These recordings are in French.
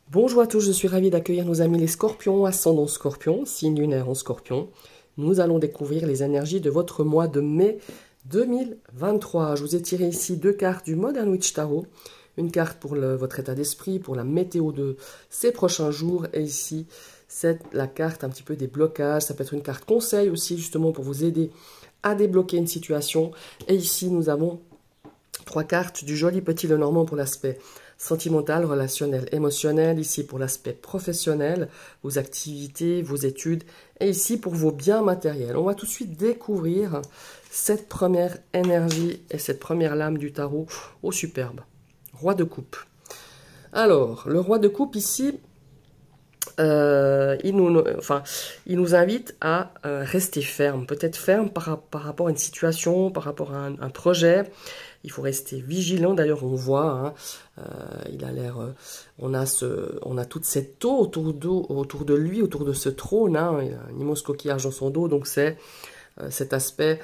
Bonjour à tous, je suis ravie d'accueillir nos amis les scorpions, ascendant scorpion, signe lunaire en scorpion. Nous allons découvrir les énergies de votre mois de mai 2023. Je vous ai tiré ici deux cartes du Modern Witch Tarot. Une carte pour votre état d'esprit, pour la météo de ces prochains jours. Et ici, c'est la carte un petit peu des blocages. Ça peut être une carte conseil aussi, justement, pour vous aider à débloquer une situation. Et ici, nous avons trois cartes du joli petit Lenormand pour l'aspect sentimental, relationnel, émotionnel. Ici pour l'aspect professionnel, vos activités, vos études. Et ici pour vos biens matériels. On va tout de suite découvrir cette première énergie et cette première lame du tarot. Oh, superbe. Roi de coupe. Alors, le roi de coupe ici, il nous invite à rester ferme, peut-être ferme par rapport à une situation, par rapport à un projet. Il faut rester vigilant. D'ailleurs, on voit, hein, il a l'air, on a toute cette eau autour de lui, autour de ce trône. Hein, il a un immense coquillage dans son dos, donc c'est cet aspect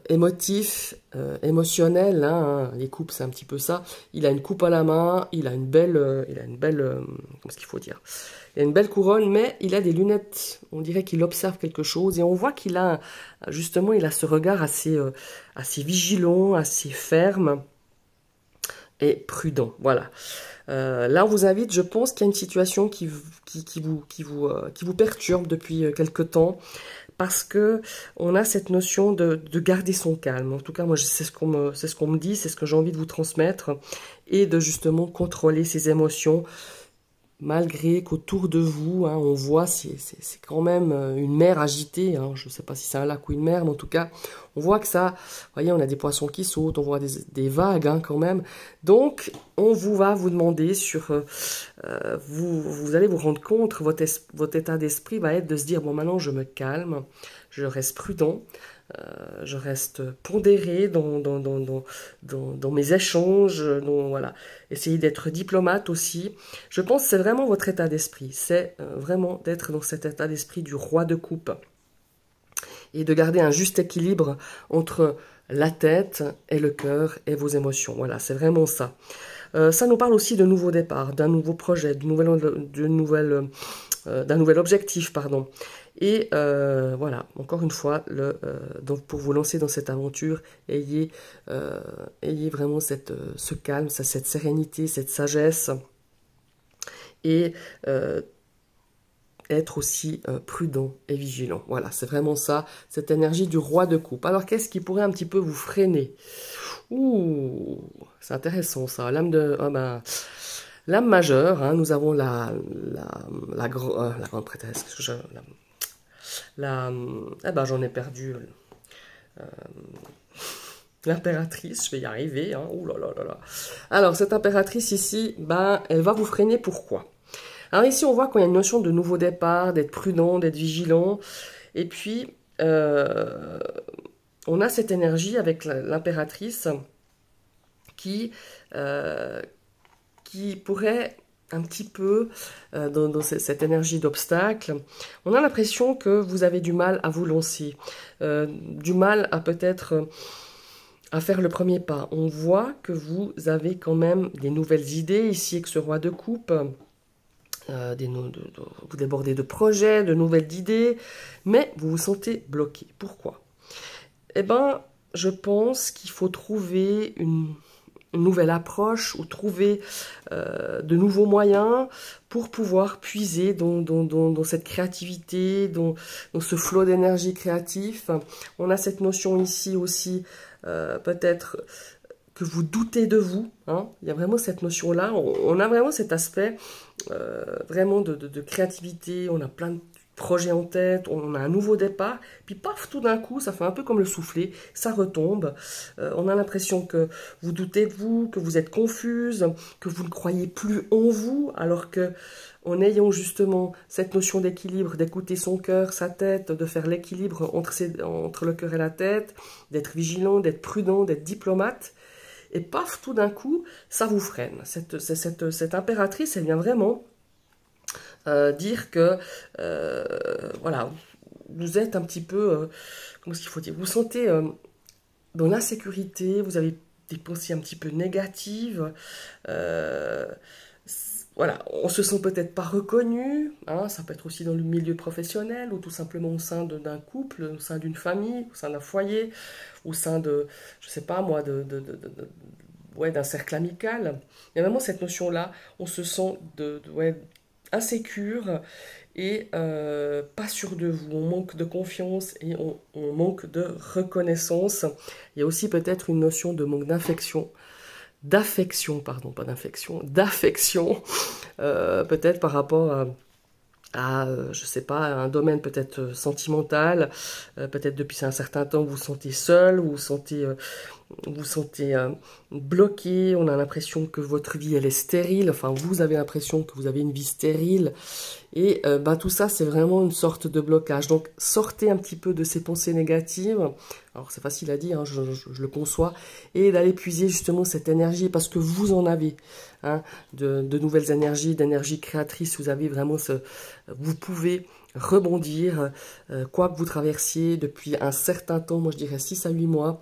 émotif, émotionnel. Hein, les coupes, c'est un petit peu ça. Il a une coupe à la main, il a une belle, comment est-ce qu'il faut dire? Il a une belle couronne, mais il a des lunettes. On dirait qu'il observe quelque chose et on voit qu'il a, justement, il a ce regard assez vigilant, assez ferme et prudent. Voilà. Là, on vous invite, je pense qu'il y a une situation qui vous perturbe depuis quelque temps, parce que on a cette notion de garder son calme. En tout cas, moi, c'est ce qu'on me dit, c'est ce que j'ai envie de vous transmettre, et de justement contrôler ses émotions, malgré qu'autour de vous, hein, on voit, c'est quand même une mer agitée. Hein, je ne sais pas si c'est un lac ou une mer, mais en tout cas, on voit que ça, vous voyez, on a des poissons qui sautent, on voit des vagues, hein, quand même. Donc, on va vous demander vous allez vous rendre compte, votre état d'esprit va être de se dire, bon, maintenant, je me calme, je reste prudent, je reste pondéré dans mes échanges, voilà. Essayez d'être diplomate aussi. Je pense que c'est vraiment votre état d'esprit. C'est vraiment d'être dans cet état d'esprit du roi de coupe. Et de garder un juste équilibre entre la tête et le cœur et vos émotions. Voilà, c'est vraiment ça. Ça nous parle aussi de nouveaux départs, d'un nouveau projet, d'un nouvel objectif, pardon. Et voilà, encore une fois, donc pour vous lancer dans cette aventure, ayez vraiment ce calme, cette sérénité, cette sagesse, et être aussi prudent et vigilant. Voilà, c'est vraiment ça, cette énergie du roi de coupe. Alors, qu'est-ce qui pourrait un petit peu vous freiner? Ouh, c'est intéressant ça, l'âme majeure, hein, nous avons la grande prêtresse, j'en ai perdu, l'impératrice, je vais y arriver, hein, ouh là là là là. Alors, cette impératrice ici, elle va vous freiner, pourquoi? Alors ici, on voit qu'il y a une notion de nouveau départ, d'être prudent, d'être vigilant, et puis, on a cette énergie avec l'impératrice qui pourrait un petit peu, dans cette énergie d'obstacle, on a l'impression que vous avez du mal à vous lancer, du mal à peut-être à faire le premier pas. On voit que vous avez quand même des nouvelles idées ici avec ce roi de coupe, vous débordez de projets, de nouvelles idées, mais vous vous sentez bloqué. Pourquoi? Eh bien, je pense qu'il faut trouver une nouvelle approche ou trouver de nouveaux moyens pour pouvoir puiser dans cette créativité, dans ce flot d'énergie créatif. On a cette notion ici aussi, peut-être que vous doutez de vous, hein. Il y a vraiment cette notion-là, on a vraiment cet aspect vraiment de créativité, on a plein de projets en tête, on a un nouveau départ, puis paf, tout d'un coup, ça fait un peu comme le soufflet, ça retombe, on a l'impression que vous doutez de vous, que vous êtes confuse, que vous ne croyez plus en vous, alors que en ayant justement cette notion d'équilibre, d'écouter son cœur, sa tête, de faire l'équilibre entre le cœur et la tête, d'être vigilant, d'être prudent, d'être diplomate, et paf, tout d'un coup, ça vous freine. Cette impératrice, elle vient vraiment dire que, voilà, vous êtes un petit peu, comment est-ce qu'il faut dire, vous sentez dans l'insécurité, vous avez des pensées un petit peu négatives, voilà, on se sent peut-être pas reconnu, hein, ça peut être aussi dans le milieu professionnel ou tout simplement au sein d'un couple, au sein d'une famille, au sein d'un foyer, au sein de, je sais pas moi, ouais, d'un cercle amical. Il y a vraiment cette notion-là, on se sent ouais, insécure et pas sûr de vous, on manque de confiance et on manque de reconnaissance. Il y a aussi peut-être une notion de manque d'affection, pardon, pas d'infection, d'affection, peut-être par rapport je sais pas, un domaine peut-être sentimental, peut-être depuis un certain temps vous vous sentez seul, vous vous sentez bloqué, on a l'impression que votre vie elle est stérile, enfin vous avez l'impression que vous avez une vie stérile, et tout ça c'est vraiment une sorte de blocage. Donc sortez un petit peu de ces pensées négatives, alors c'est facile à dire, hein, je le conçois, et d'aller puiser justement cette énergie, parce que vous en avez, hein, de nouvelles énergies, d'énergie créatrice, vous avez vraiment vous pouvez rebondir, quoi que vous traversiez depuis un certain temps, moi je dirais 6 à 8 mois,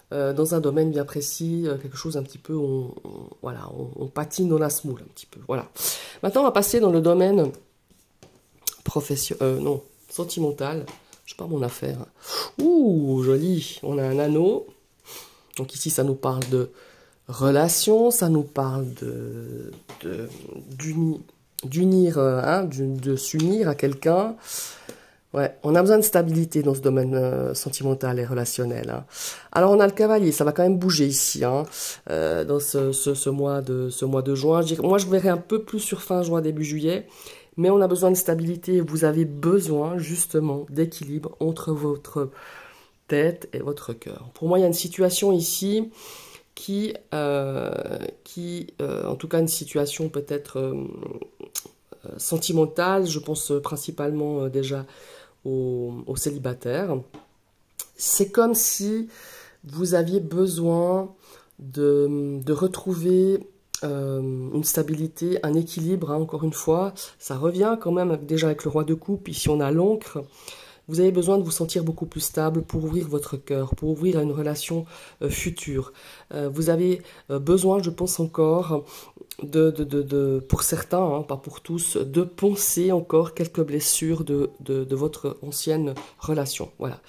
dans un domaine bien précis, quelque chose un petit peu, voilà, on patine dans la semoule un petit peu, voilà. Maintenant, on va passer dans le domaine non, sentimental. Je sais pas mon affaire. Ouh, joli, on a un anneau. Donc ici, ça nous parle de relation, ça nous parle d'unir, hein, de s'unir à quelqu'un. Ouais, on a besoin de stabilité dans ce domaine sentimental et relationnel, hein. Alors on a le cavalier, ça va quand même bouger ici, hein, dans ce mois de juin. Moi je verrai un peu plus sur fin juin, début juillet, mais on a besoin de stabilité. Vous avez besoin justement d'équilibre entre votre tête et votre cœur. Pour moi, il y a une situation ici en tout cas une situation peut-être sentimentale. Je pense principalement déjà aux célibataires. C'est comme si vous aviez besoin de retrouver une stabilité, un équilibre, hein, encore une fois. Ça revient quand même déjà avec le roi de coupe. Ici, on a l'encre. Vous avez besoin de vous sentir beaucoup plus stable pour ouvrir votre cœur, pour ouvrir à une relation future. Vous avez besoin, je pense encore, pour certains, hein, pas pour tous, de poncer encore quelques blessures de votre ancienne relation. Voilà.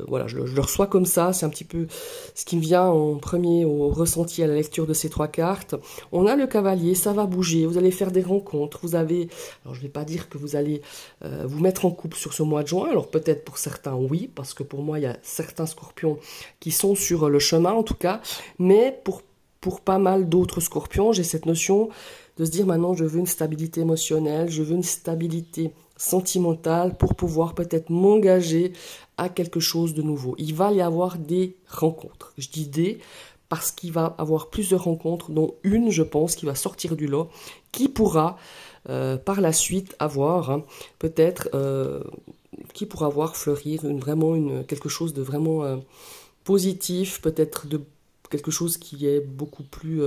Voilà, je le reçois comme ça, c'est un petit peu ce qui me vient en premier au ressenti à la lecture de ces 3 cartes. On a le cavalier, ça va bouger, vous allez faire des rencontres, alors je ne vais pas dire que vous allez vous mettre en couple sur ce mois de juin, alors peut-être pour certains oui, parce que pour moi il y a certains scorpions qui sont sur le chemin en tout cas, mais pour pas mal d'autres scorpions, j'ai cette notion de se dire maintenant je veux une stabilité émotionnelle, je veux une stabilité sentimentale pour pouvoir peut-être m'engager à quelque chose de nouveau. Il va y avoir des rencontres. Je dis des parce qu'il va y avoir plusieurs rencontres, dont une, je pense, qui va sortir du lot, qui pourra par la suite avoir, hein, peut-être, qui pourra voir fleurir quelque chose de vraiment positif, peut-être de quelque chose qui est beaucoup plus,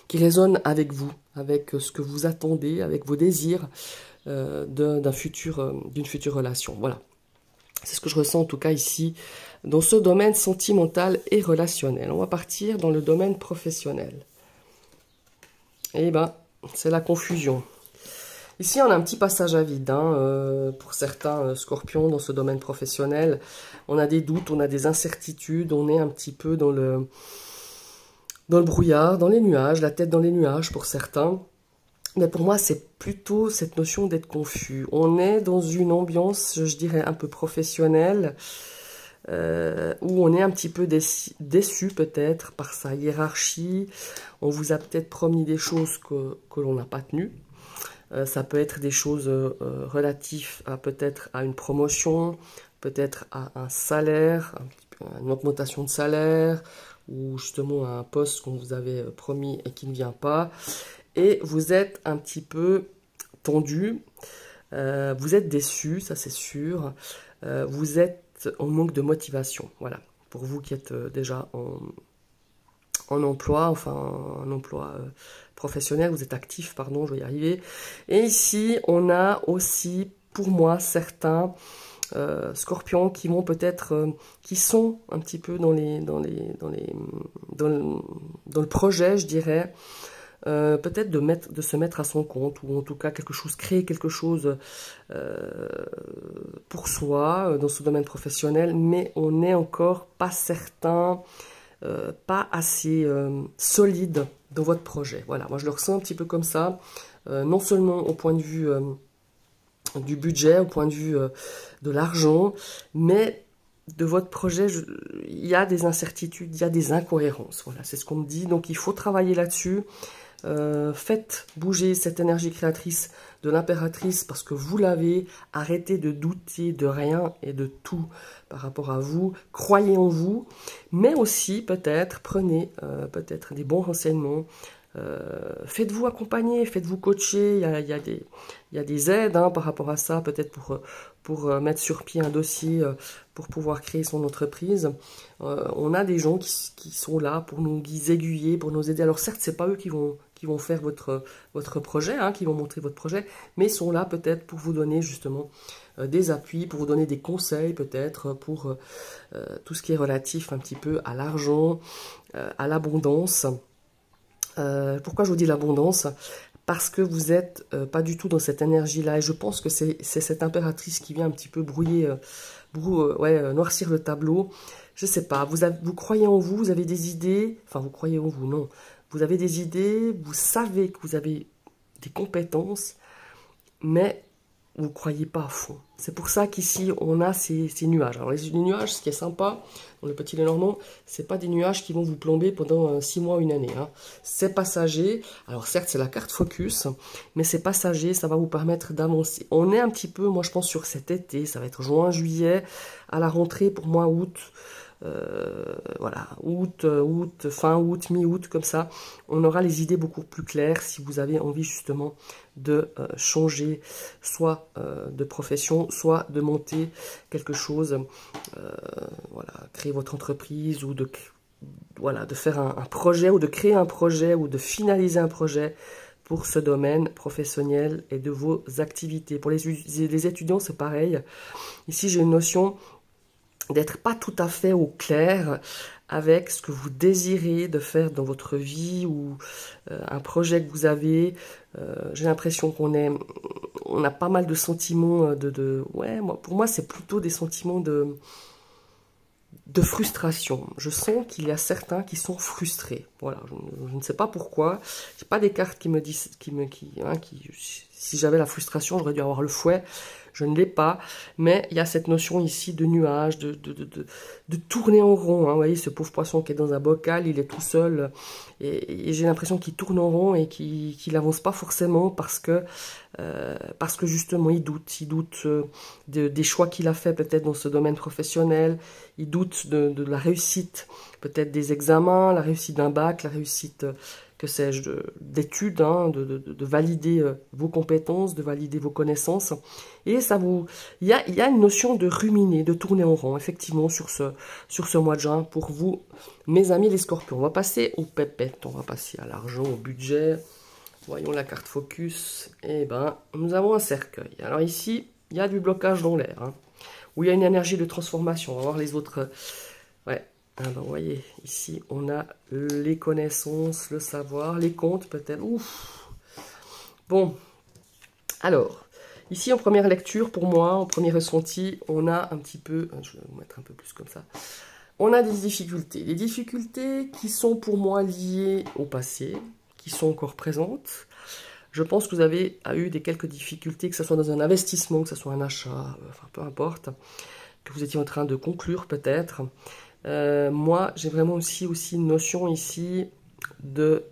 qui résonne avec vous, avec ce que vous attendez, avec vos désirs d'une future relation. Voilà. C'est ce que je ressens en tout cas ici, dans ce domaine sentimental et relationnel. On va partir dans le domaine professionnel. Et c'est la confusion. Ici, on a un petit passage à vide, hein, pour certains scorpions dans ce domaine professionnel. On a des doutes, on a des incertitudes, on est un petit peu dans le brouillard, dans les nuages, la tête dans les nuages pour certains. Mais pour moi, c'est plutôt cette notion d'être confus. On est dans une ambiance, je dirais, un peu professionnelle, où on est un petit peu déçu peut-être par sa hiérarchie. On vous a peut-être promis des choses que l'on n'a pas tenues. Ça peut être des choses relatives à peut-être à une promotion, peut-être à un salaire, une augmentation de salaire, ou justement à un poste qu'on vous avait promis et qui ne vient pas. Et vous êtes un petit peu tendu, vous êtes déçu, ça c'est sûr, vous êtes en manque de motivation, voilà. Pour vous qui êtes déjà en emploi, enfin un emploi professionnel, vous êtes actif, pardon, je vais y arriver. Et ici, on a aussi, pour moi, certains scorpions qui vont peut-être, qui sont un petit peu dans le projet, je dirais, peut-être de se mettre à son compte, ou en tout cas créer quelque chose pour soi dans ce domaine professionnel, mais on n'est encore pas certain, pas assez solide dans votre projet. Voilà, moi je le ressens un petit peu comme ça, non seulement au point de vue du budget, au point de vue de l'argent, mais de votre projet, il y a des incertitudes, il y a des incohérences. Voilà, c'est ce qu'on me dit. Donc il faut travailler là-dessus. Faites bouger cette énergie créatrice de l'impératrice parce que vous l'avez. Arrêtez de douter de rien et de tout par rapport à vous. Croyez en vous, mais aussi peut-être prenez peut-être des bons renseignements. Faites-vous accompagner, faites-vous coacher. Il y a des aides par rapport à ça, peut-être pour mettre sur pied un dossier pour pouvoir créer son entreprise. On a des gens qui sont là pour nous aiguiller, pour nous aider. Alors certes, c'est pas eux qui vont faire votre projet, qui vont montrer votre projet, mais ils sont là peut-être pour vous donner justement des appuis, pour vous donner des conseils peut-être pour tout ce qui est relatif un petit peu à l'argent, à l'abondance. Pourquoi je vous dis l'abondance? Parce que vous n'êtes pas du tout dans cette énergie-là. Et je pense que c'est cette impératrice qui vient un petit peu noircir le tableau. Je ne sais pas, vous croyez en vous, vous avez des idées. Enfin, vous croyez en vous, non. Vous avez des idées, vous savez que vous avez des compétences, mais vous ne croyez pas à fond. C'est pour ça qu'ici, on a ces nuages. Alors, les nuages, ce qui est sympa, dans le petit Lenormand, ce n'est pas des nuages qui vont vous plomber pendant 6 mois, une année. C'est passager. Alors, certes, c'est la carte focus, mais c'est passager, ça va vous permettre d'avancer. On est un petit peu, moi, je pense, sur cet été. Ça va être juin, juillet, à la rentrée, pour moi, août. Voilà, fin août, mi-août, comme ça, on aura les idées beaucoup plus claires si vous avez envie justement de changer soit de profession, soit de monter quelque chose, voilà, créer votre entreprise ou de faire un projet ou de créer un projet ou de finaliser un projet pour ce domaine professionnel et de vos activités. Pour les étudiants, c'est pareil. Ici, j'ai une notion d'être pas tout à fait au clair avec ce que vous désirez de faire dans votre vie ou un projet que vous avez. J'ai l'impression on a pas mal de sentiments pour moi c'est plutôt des sentiments de frustration. Je sens qu'il y a certains qui sont frustrés. Voilà, je ne sais pas pourquoi. J'ai pas des cartes qui me disent, si j'avais la frustration, j'aurais dû avoir le fouet. Je ne l'ai pas, mais il y a cette notion ici de nuage, de tourner en rond. Vous voyez, ce pauvre poisson qui est dans un bocal, il est tout seul, et j'ai l'impression qu'il tourne en rond et qu'il n'avance pas forcément parce que justement il doute des choix qu'il a fait peut-être dans ce domaine professionnel, il doute de la réussite peut-être des examens, la réussite d'un bac, la réussite que sais-je, d'études, de valider vos compétences, de valider vos connaissances. Et il y a une notion de ruminer, de tourner en rond, effectivement, sur ce mois de juin, pour vous, mes amis les scorpions. On va passer aux pépettes, on va passer à l'argent, au budget. Voyons la carte focus. Eh ben, nous avons un cercueil. Alors ici, il y a du blocage dans l'air, où il y a une énergie de transformation. On va voir les autres. Ouais. Alors, vous voyez, ici, on a les connaissances, le savoir, les comptes, peut-être. Ouf. Bon. Alors, ici, en première lecture, pour moi, en premier ressenti, on a un petit peu... Je vais vous mettre un peu plus comme ça. On a des difficultés. Des difficultés qui sont, pour moi, liées au passé, qui sont encore présentes. Je pense que vous avez eu quelques difficultés, que ce soit dans un investissement, que ce soit un achat, enfin, peu importe, que vous étiez en train de conclure, peut-être. Moi, j'ai vraiment aussi une notion ici de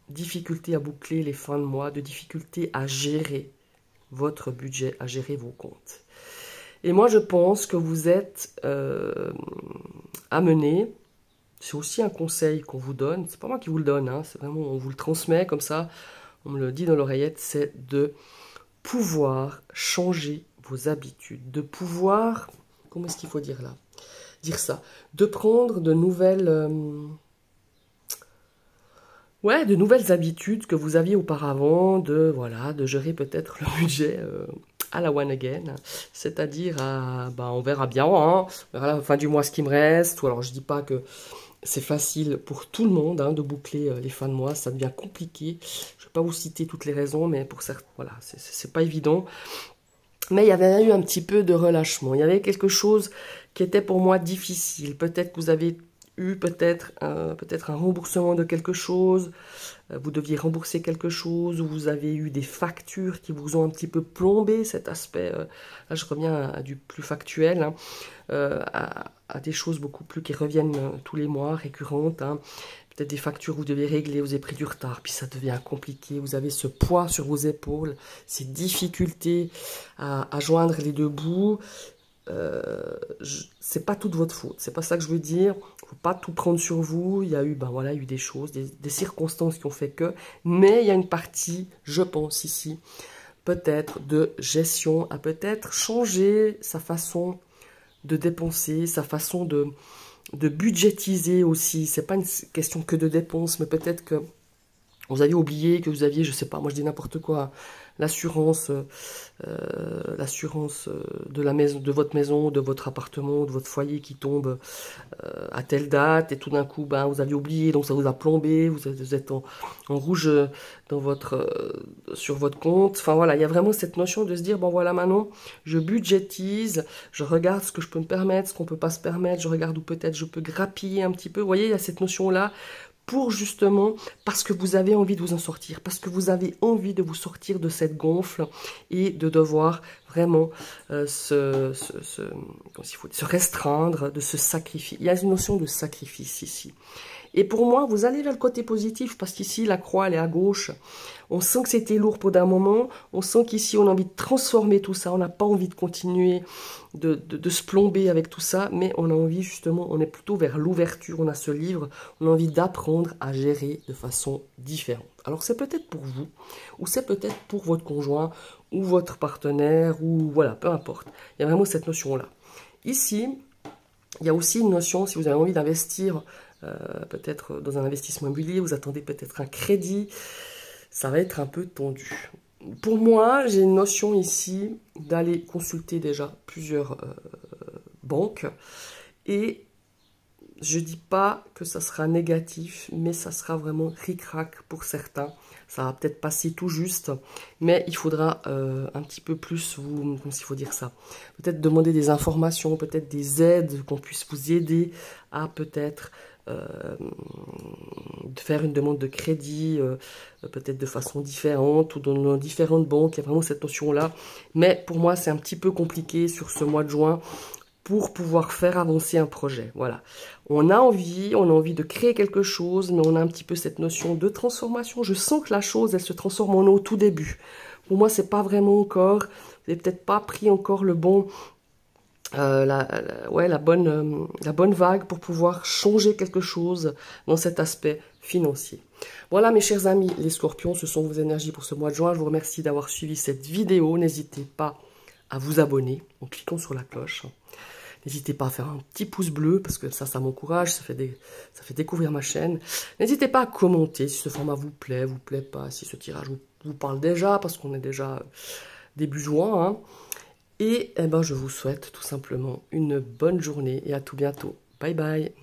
difficulté à boucler les fins de mois, de difficulté à gérer votre budget, à gérer vos comptes. Et moi, je pense que vous êtes amené, c'est aussi un conseil qu'on vous donne, c'est pas moi qui vous le donne, c'est vraiment, on vous le transmet comme ça, on me le dit dans l'oreillette, c'est de pouvoir changer vos habitudes, de pouvoir, comment est-ce qu'il faut dire là ? Dire ça, de prendre de nouvelles habitudes que vous aviez auparavant, de gérer peut-être le budget à la one again, c'est-à-dire on verra bien, on verra à la fin du mois ce qui me reste, ou alors je dis pas que c'est facile pour tout le monde hein, de boucler les fins de mois, ça devient compliqué. Je ne vais pas vous citer toutes les raisons, mais pour certains, voilà, c'est pas évident. Mais il y avait eu un petit peu de relâchement. Il y avait quelque chose qui était pour moi difficile. Peut-être que vous avez eu peut-être un remboursement de quelque chose. Vous deviez rembourser quelque chose. Ou vous avez eu des factures qui vous ont un petit peu plombé cet aspect. Là, je reviens à du plus factuel. Hein, à des choses beaucoup plus qui reviennent tous les mois, récurrentes. Hein. Peut-être des factures que vous devez régler, vous avez pris du retard, puis ça devient compliqué, vous avez ce poids sur vos épaules, ces difficultés à joindre les deux bouts. C'est pas toute votre faute, c'est pas ça que je veux dire. Faut pas tout prendre sur vous. Il y a eu, ben voilà, il y a eu des choses, des circonstances qui ont fait que, mais il y a une partie, je pense ici, peut-être de gestion, à peut-être changer sa façon de dépenser, sa façon de budgétiser aussi. C'est pas une question que de dépenses, mais peut-être que vous aviez oublié que vous aviez, je sais pas, moi je dis n'importe quoi, l'assurance de la maison, de votre maison, de votre appartement, de votre foyer qui tombe à telle date, et tout d'un coup, ben, vous aviez oublié, donc ça vous a plombé, vous êtes en rouge dans sur votre compte. Enfin voilà, il y a vraiment cette notion de se dire, bon voilà, maintenant, je budgétise, je regarde ce que je peux me permettre, ce qu'on peut pas se permettre, je regarde où peut-être je peux grappiller un petit peu. Vous voyez, il y a cette notion-là, pour justement, parce que vous avez envie de vous en sortir, parce que vous avez envie de vous sortir de cette gonfle et de devoir vraiment se restreindre, de se sacrifier. Il y a une notion de sacrifice ici. Et pour moi, vous allez vers le côté positif, parce qu'ici, la croix, elle est à gauche. On sent que c'était lourd pour d'un moment. On sent qu'ici, on a envie de transformer tout ça. On n'a pas envie de continuer de se plomber avec tout ça, mais on a envie, justement, on est plutôt vers l'ouverture. On a ce livre, on a envie d'apprendre à gérer de façon différente. Alors, c'est peut-être pour vous, ou c'est peut-être pour votre conjoint, ou votre partenaire, ou voilà, peu importe. Il y a vraiment cette notion-là. Ici, il y a aussi une notion, si vous avez envie d'investir, peut-être dans un investissement immobilier, vous attendez peut-être un crédit, ça va être un peu tendu. Pour moi, j'ai une notion ici d'aller consulter déjà plusieurs banques, et je dis pas que ça sera négatif, mais ça sera vraiment ric-rac pour certains. Ça va peut-être passer tout juste, mais il faudra un petit peu plus, comment il faut dire ça, peut-être demander des informations, peut-être des aides, qu'on puisse vous aider à peut-être de faire une demande de crédit, peut-être de façon différente ou dans différentes banques. Il y a vraiment cette notion-là. Mais pour moi, c'est un petit peu compliqué sur ce mois de juin pour pouvoir faire avancer un projet. Voilà. On a envie de créer quelque chose, mais on a un petit peu cette notion de transformation. Je sens que la chose, elle se transforme en eau au tout début. Pour moi, c'est pas vraiment encore, vous n'avez peut-être pas pris encore le bon... la bonne vague pour pouvoir changer quelque chose dans cet aspect financier. Voilà mes chers amis, les scorpions, ce sont vos énergies pour ce mois de juin. Je vous remercie d'avoir suivi cette vidéo. N'hésitez pas à vous abonner en cliquant sur la cloche. N'hésitez pas à faire un petit pouce bleu parce que ça m'encourage, ça fait découvrir ma chaîne. N'hésitez pas à commenter si ce format vous plaît pas, si ce tirage vous parle déjà parce qu'on est déjà début juin. Hein. Et eh ben, je vous souhaite tout simplement une bonne journée et à tout bientôt. Bye bye.